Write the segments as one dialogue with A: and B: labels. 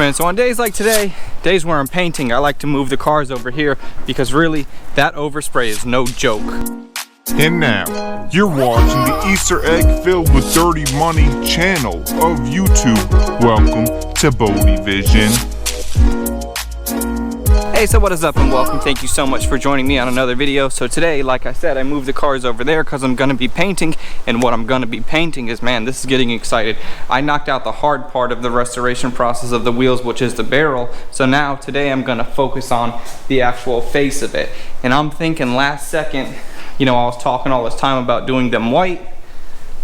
A: Man, so on days like today, days where I'm painting, I like to move the cars over here because really, that overspray is no joke.
B: And now, you're watching the Easter egg filled with dirty money channel of YouTube. Welcome to BodeVision.
A: Hey, so what is up and welcome. Thank you so much for joining me on another video. So today, like I said, I moved the cars over there because I'm going to be painting, and what I'm going to be painting is, man, this is getting excited. I knocked out the hard part of the restoration process of the wheels, which is the barrel. So now today I'm going to focus on the actual face of it. And I'm thinking last second, you know, I was talking all this time about doing them white,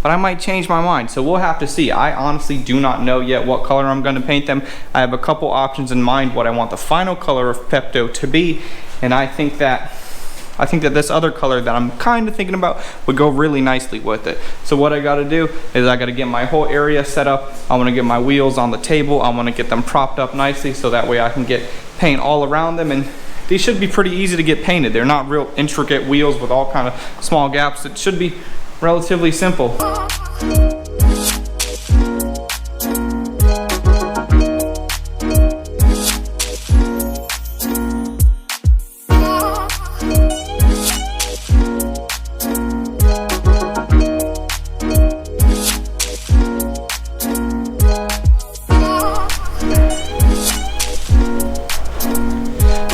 A: but I might change my mind, so we'll have to see. I honestly do not know yet what color I'm going to paint them. I have a couple options in mind what I want the final color of Pepto to be, and I think that this other color that I'm kind of thinking about would go really nicely with it. So what I got to do is I got to get my whole area set up. I want to get my wheels on the table. I want to get them propped up nicely so that way I can get paint all around them, and these should be pretty easy to get painted. They're not real intricate wheels with all kind of small gaps. It should be relatively simple.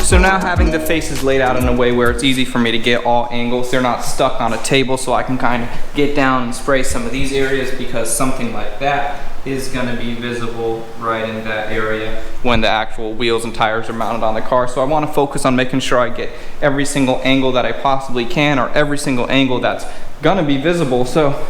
A: So now having the faces laid out in a way where it's easy for me to get all angles, they're not stuck on a table, so I can kind of get down and spray some of these areas, because something like that is going to be visible right in that area when the actual wheels and tires are mounted on the car. So I want to focus on making sure I get every single angle that I possibly can, or every single angle that's going to be visible. So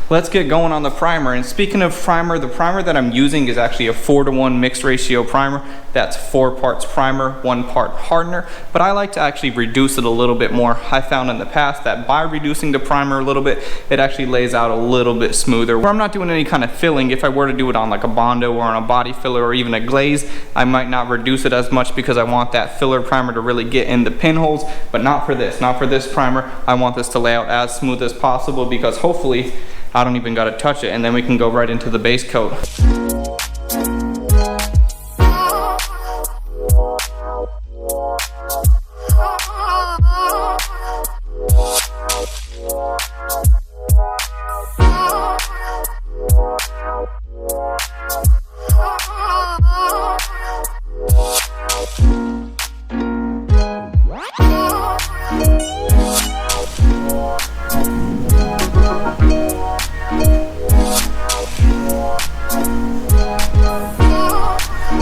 A: let's get going on the primer. And speaking of primer, the primer that I'm using is actually a 4:1 mixed ratio primer. That's 4 parts primer, 1 part hardener. But I like to actually reduce it a little bit more. I found in the past that by reducing the primer a little bit, it actually lays out a little bit smoother. Where I'm not doing any kind of filling. If I were to do it on like a Bondo or on a body filler or even a glaze, I might not reduce it as much because I want that filler primer to really get in the pinholes. But not for this. Not for this primer. I want this to lay out as smooth as possible, because hopefully I don't even gotta touch it, and then we can go right into the base coat.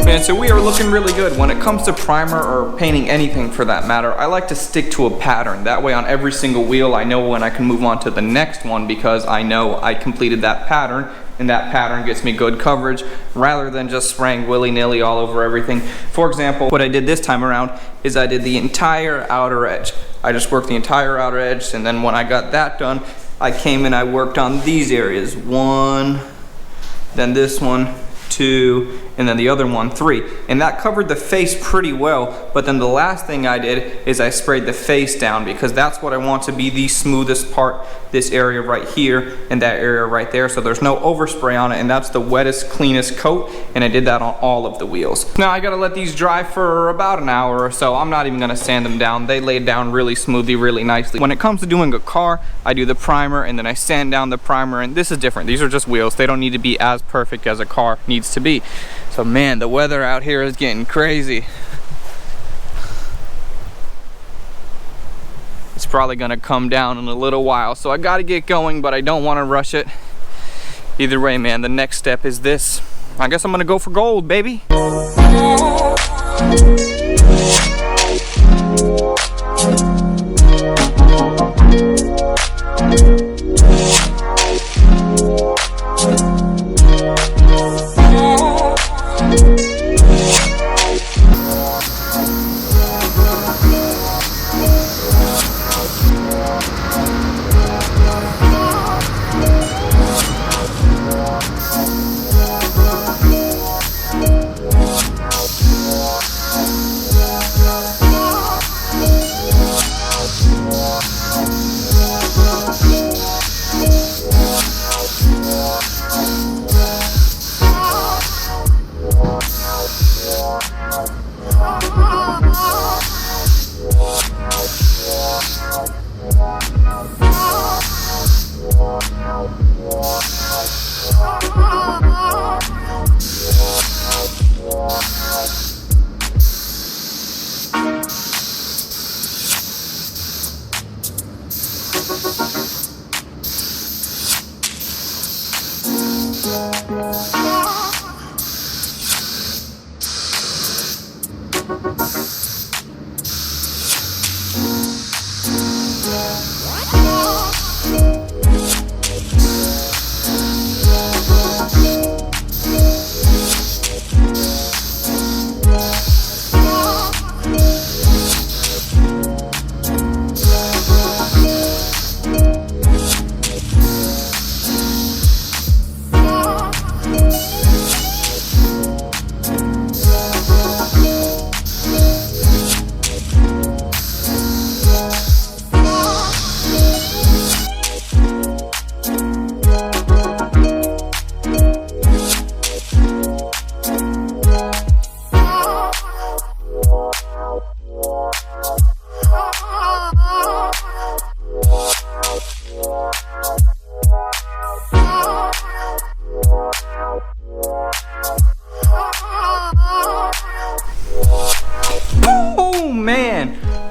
A: Man, so we are looking really good. When it comes to primer or painting anything for that matter, I like to stick to a pattern. That way on every single wheel I know when I can move on to the next one, because I know I completed that pattern, and that pattern gets me good coverage rather than just spraying willy-nilly all over everything. For example, what I did this time around is I did the entire outer edge. I just worked the entire outer edge, and then when I got that done, I came and I worked on these areas. 1, then this one, 2, and then the other one, 3. And that covered the face pretty well, but then the last thing I did is I sprayed the face down, because that's what I want to be the smoothest part, this area right here and that area right there, so there's no overspray on it, and that's the wettest, cleanest coat, and I did that on all of the wheels. Now I gotta let these dry for about an hour or so. I'm not even gonna sand them down. They laid down really smoothly, really nicely. When it comes to doing a car, I do the primer and then I sand down the primer, and this is different. These are just wheels. They don't need to be as perfect as a car needs to be. So man, the weather out here is getting crazy. It's probably gonna come down in a little while, so I gotta get going, but I don't wanna rush it. Either way, man, the next step is this. I guess I'm gonna go for gold, baby.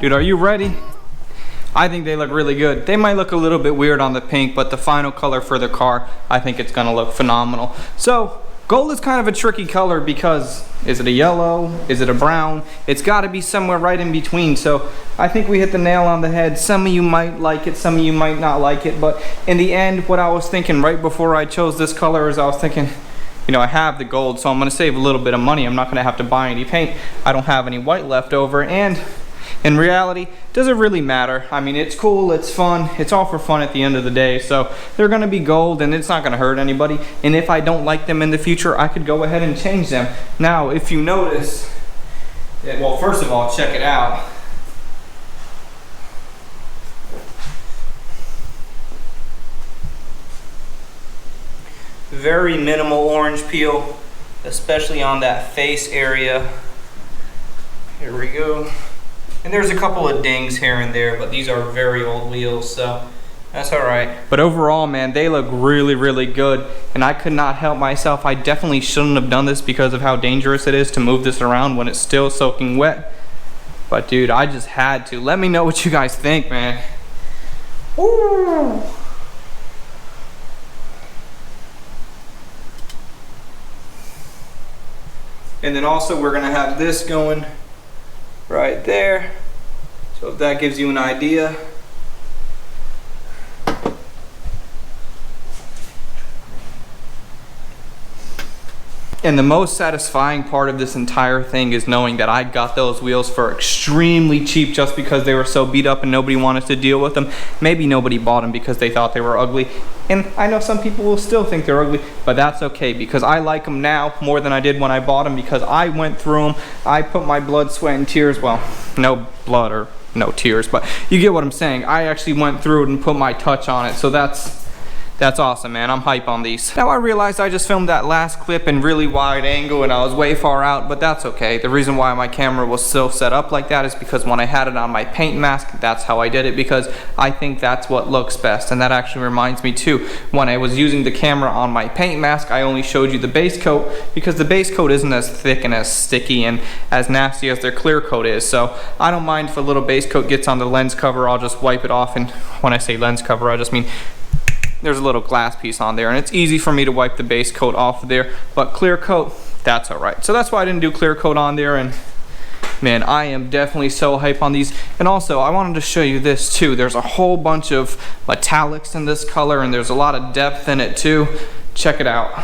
A: Dude, are you ready? I think they look really good. They might look a little bit weird on the pink, but the final color for the car, I think it's gonna look phenomenal. So, gold is kind of a tricky color because is it a yellow? Is it a brown? It's gotta be somewhere right in between. So I think we hit the nail on the head. Some of you might like it, some of you might not like it, but in the end, what I was thinking right before I chose this color is I was thinking, you know, I have the gold, so I'm gonna save a little bit of money. I'm not gonna have to buy any paint. I don't have any white left over, and in reality, does it really matter? I mean, it's cool, it's fun, it's all for fun at the end of the day. So they're gonna be gold and it's not gonna hurt anybody. And if I don't like them in the future, I could go ahead and change them. Now, if you notice, well, first of all, check it out. Very minimal orange peel, especially on that face area. Here we go. And there's a couple of dings here and there, but these are very old wheels, so that's all right. But overall, man, they look really, really good. And I could not help myself. I definitely shouldn't have done this because of how dangerous it is to move this around when it's still soaking wet. But dude, I just had to. Let me know what you guys think, man. Ooh. And then also we're gonna have this going right there. So if that gives you an idea. And the most satisfying part of this entire thing is knowing that I got those wheels for extremely cheap just because they were so beat up and nobody wanted to deal with them. Maybe nobody bought them because they thought they were ugly. And I know some people will still think they're ugly, but that's okay because I like them now more than I did when I bought them because I went through them. I put my blood, sweat, and tears, well, no blood or no tears, but you get what I'm saying. I actually went through it and put my touch on it, so that's awesome, man. I'm hype on these. Now I realized I just filmed that last clip in really wide angle and I was way far out, but that's okay. The reason why my camera was still set up like that is because when I had it on my paint mask, that's how I did it because I think that's what looks best. And that actually reminds me too, when I was using the camera on my paint mask, I only showed you the base coat because the base coat isn't as thick and as sticky and as nasty as their clear coat is. So I don't mind if a little base coat gets on the lens cover, I'll just wipe it off. And when I say lens cover, I just mean there's a little glass piece on there and it's easy for me to wipe the base coat off of there, but clear coat, that's all right. So that's why I didn't do clear coat on there. And man, I am definitely so hype on these. And also I wanted to show you this too. There's a whole bunch of metallics in this color and there's a lot of depth in it too. Check it out.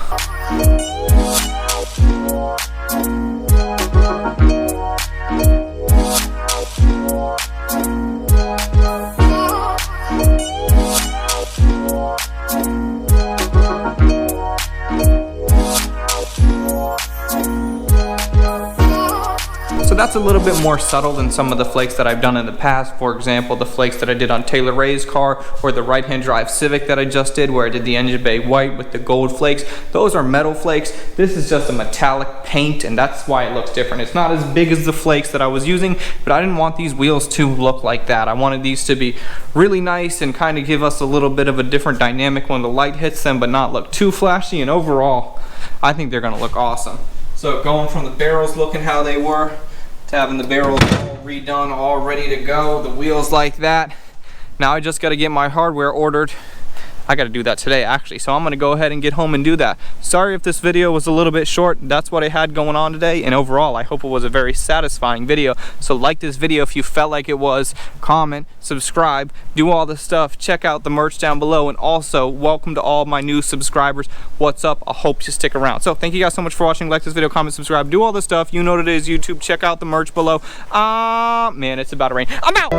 A: So that's a little bit more subtle than some of the flakes that I've done in the past. For example, the flakes that I did on Taylor Ray's car or the right-hand drive Civic that I just did where I did the engine bay white with the gold flakes. Those are metal flakes. This is just a metallic paint and that's why it looks different. It's not as big as the flakes that I was using, but I didn't want these wheels to look like that. I wanted these to be really nice and kind of give us a little bit of a different dynamic when the light hits them, but not look too flashy. And overall, I think they're gonna look awesome. So going from the barrels looking how they were, to having the barrels all redone, all ready to go, the wheels like that. Now I just got to get my hardware ordered. I got to do that today actually, so I'm going to go ahead and get home and do that. Sorry if this video was a little bit short. That's what I had going on today, and overall I hope it was a very satisfying video. So like this video if you felt like it was, comment, subscribe, do all this stuff, check out the merch down below, and also welcome to all my new subscribers. What's up? I hope you stick around. So thank you guys so much for watching. Like this video, comment, subscribe, do all this stuff. You know what it is, YouTube. Check out the merch below. Man, it's about to rain. I'm out.